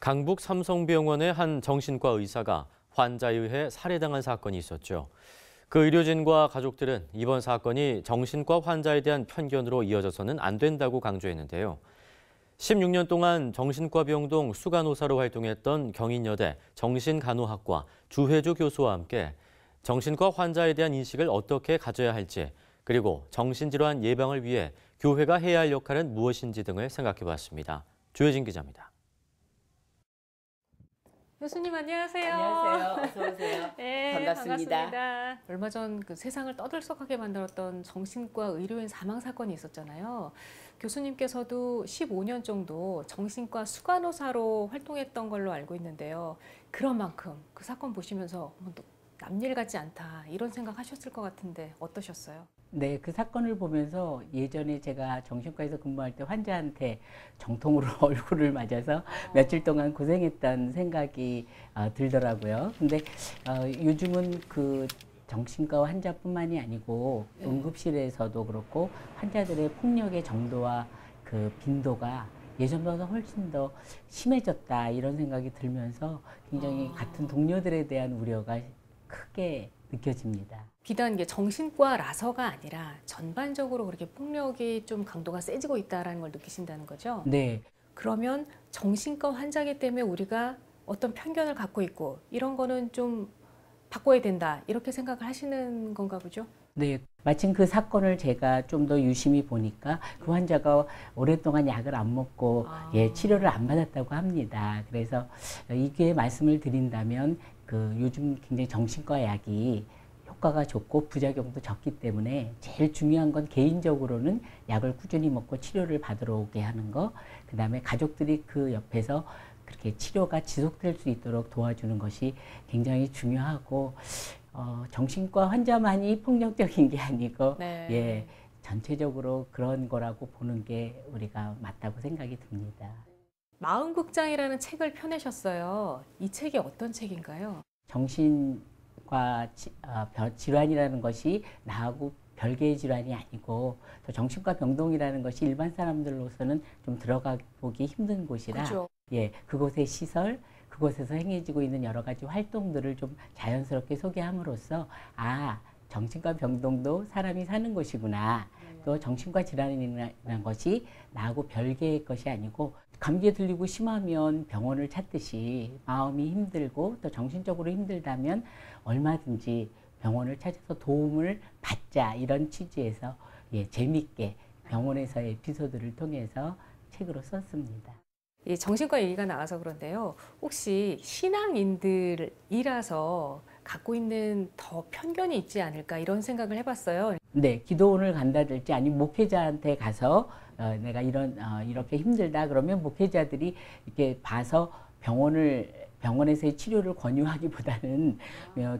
강북 삼성병원의 한 정신과 의사가 환자에 의해 살해당한 사건이 있었죠. 그 의료진과 가족들은 이번 사건이 정신과 환자에 대한 편견으로 이어져서는 안 된다고 강조했는데요. 16년 동안 정신과 병동 수간호사로 활동했던 경인여대 정신간호학과 주혜주 교수와 함께 정신과 환자에 대한 인식을 어떻게 가져야 할지, 그리고 정신질환 예방을 위해 교회가 해야 할 역할은 무엇인지 등을 생각해봤습니다. 조혜진 기자입니다. 교수님 안녕하세요. 안녕하세요. 어서 오세요. 네, 반갑습니다. 얼마 전 그 세상을 떠들썩하게 만들었던 정신과 의료인 사망 사건이 있었잖아요. 교수님께서도 15년 정도 정신과 수간호사로 활동했던 걸로 알고 있는데요. 그런 만큼 그 사건 보시면서 또 남일 같지 않다 이런 생각하셨을 것 같은데 어떠셨어요? 네, 그 사건을 보면서 예전에 제가 정신과에서 근무할 때 환자한테 정통으로 얼굴을 맞아서 며칠 동안 고생했던 생각이 들더라고요. 근데 요즘은 그 정신과 환자뿐만이 아니고 응급실에서도 그렇고 환자들의 폭력의 정도와 그 빈도가 예전보다 훨씬 더 심해졌다 이런 생각이 들면서 굉장히 같은 동료들에 대한 우려가 크게 느껴집니다. 비단 이게 정신과라서가 아니라 전반적으로 그렇게 폭력이 좀 강도가 세지고 있다는 걸 느끼신다는 거죠? 네. 그러면 정신과 환자이기 때문에 우리가 어떤 편견을 갖고 있고 이런 거는 좀 바꿔야 된다 이렇게 생각을 하시는 건가 보죠? 네, 마침 그 사건을 제가 좀 더 유심히 보니까 그 환자가 오랫동안 약을 안 먹고 치료를 안 받았다고 합니다. 그래서 이게 말씀을 드린다면 그 요즘 굉장히 정신과 약이 효과가 좋고 부작용도 적기 때문에 제일 중요한 건 개인적으로는 약을 꾸준히 먹고 치료를 받으러 오게 하는 거, 그 다음에 가족들이 그 옆에서 그렇게 치료가 지속될 수 있도록 도와주는 것이 굉장히 중요하고 정신과 환자만이 폭력적인 게 아니고 전체적으로 그런 거라고 보는 게 우리가 맞다고 생각이 듭니다. 마음극장이라는 책을 펴내셨어요. 이 책이 어떤 책인가요? 정신과 질환이라는 것이 나하고 별개의 질환이 아니고 또 정신과 병동이라는 것이 일반 사람들로서는 좀 들어가 보기 힘든 곳이라 그렇죠. 그곳의 시설, 그곳에서 행해지고 있는 여러 가지 활동들을 좀 자연스럽게 소개함으로써 정신과 병동도 사람이 사는 곳이구나. 또 정신과 질환이라는 것이 나하고 별개의 것이 아니고 감기에 들리고 심하면 병원을 찾듯이 마음이 힘들고 또 정신적으로 힘들다면 얼마든지 병원을 찾아서 도움을 받자 이런 취지에서 재미있게 병원에서의 에피소드를 통해서 책으로 썼습니다. 이 정신과 얘기가 나와서 그런데요. 혹시 신앙인들이라서 갖고 있는 더 편견이 있지 않을까 이런 생각을 해봤어요. 네, 기도원을 간다든지 아니면 목회자한테 가서 내가 이렇게 힘들다 그러면 목회자들이 이렇게 봐서 병원에서의 치료를 권유하기보다는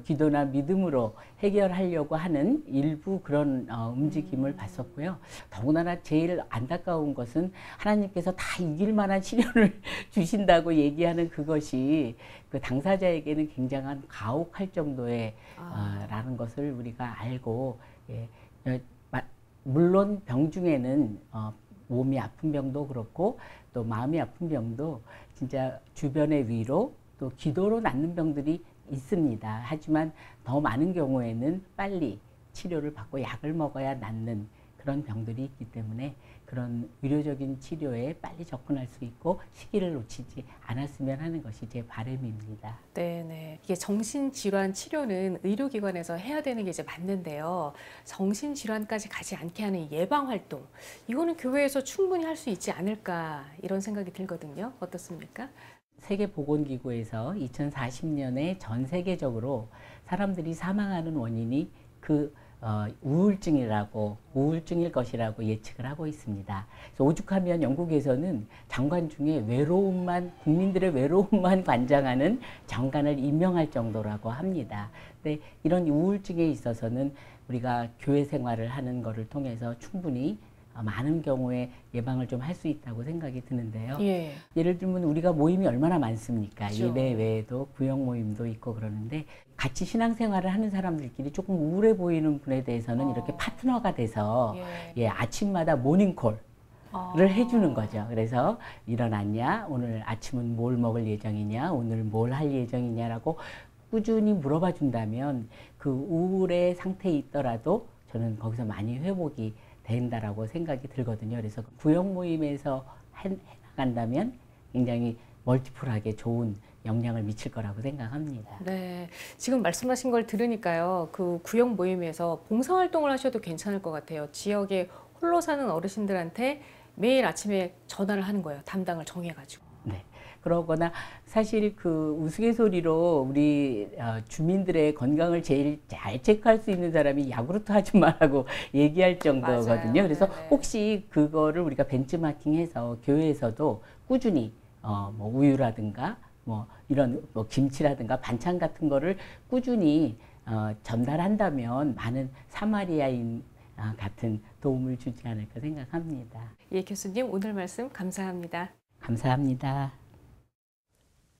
기도나 믿음으로 해결하려고 하는 일부 그런 움직임을 봤었고요. 더군다나 제일 안타까운 것은 하나님께서 다 이길 만한 치료를 주신다고 얘기하는 그것이 그 당사자에게는 굉장한 가혹할 정도의 라는 것을 우리가 알고 물론 병 중에는 몸이 아픈 병도 그렇고 또 마음이 아픈 병도 진짜 주변의 위로 또 기도로 낫는 병들이 있습니다. 하지만 더 많은 경우에는 빨리 치료를 받고 약을 먹어야 낫는 그런 병들이 있기 때문에 그런 의료적인 치료에 빨리 접근할 수 있고 시기를 놓치지 않았으면 하는 것이 제 바람입니다. 네네. 이게 정신질환 치료는 의료기관에서 해야 되는 게 이제 맞는데요. 정신질환까지 가지 않게 하는 예방활동, 이거는 교회에서 충분히 할 수 있지 않을까 이런 생각이 들거든요. 어떻습니까? 세계보건기구에서 2040년에 전 세계적으로 사람들이 사망하는 원인이 우울증일 것이라고 예측을 하고 있습니다. 그래서 오죽하면 영국에서는 장관 중에 국민들의 외로움만 관장하는 장관을 임명할 정도라고 합니다. 근데 이런 우울증에 있어서는 우리가 교회 생활을 하는 것을 통해서 충분히 많은 경우에 예방을 좀 할 수 있다고 생각이 드는데요. 예를 들면 우리가 모임이 얼마나 많습니까? 그렇죠. 예배 외에도 구역 모임도 있고 그러는데 같이 신앙생활을 하는 사람들끼리 조금 우울해 보이는 분에 대해서는 이렇게 파트너가 돼서 아침마다 모닝콜 해주는 거죠. 그래서 일어났냐, 오늘 아침은 뭘 먹을 예정이냐, 오늘 뭘 할 예정이냐라고 꾸준히 물어봐 준다면 그 우울의 상태에 있더라도 저는 거기서 많이 회복이 된다라고 생각이 들거든요. 그래서 구역 모임에서 해나간다면 굉장히 멀티플하게 좋은 영향을 미칠 거라고 생각합니다. 네, 지금 말씀하신 걸 들으니까요. 그 구역 모임에서 봉사활동을 하셔도 괜찮을 것 같아요. 지역에 홀로 사는 어르신들한테 매일 아침에 전화를 하는 거예요. 담당을 정해가지고. 네. 그러거나 사실 그 우스갯소리로 우리 주민들의 건강을 제일 잘 체크할 수 있는 사람이 야구르트 아줌마라고 얘기할 정도거든요. 맞아요. 그래서 네네. 혹시 그거를 우리가 벤치마킹해서 교회에서도 꾸준히 뭐 우유라든가 뭐 이런 뭐 김치라든가 반찬 같은 거를 꾸준히 전달한다면 많은 사마리아인 같은 도움을 주지 않을까 생각합니다. 예, 교수님 오늘 말씀 감사합니다. 감사합니다.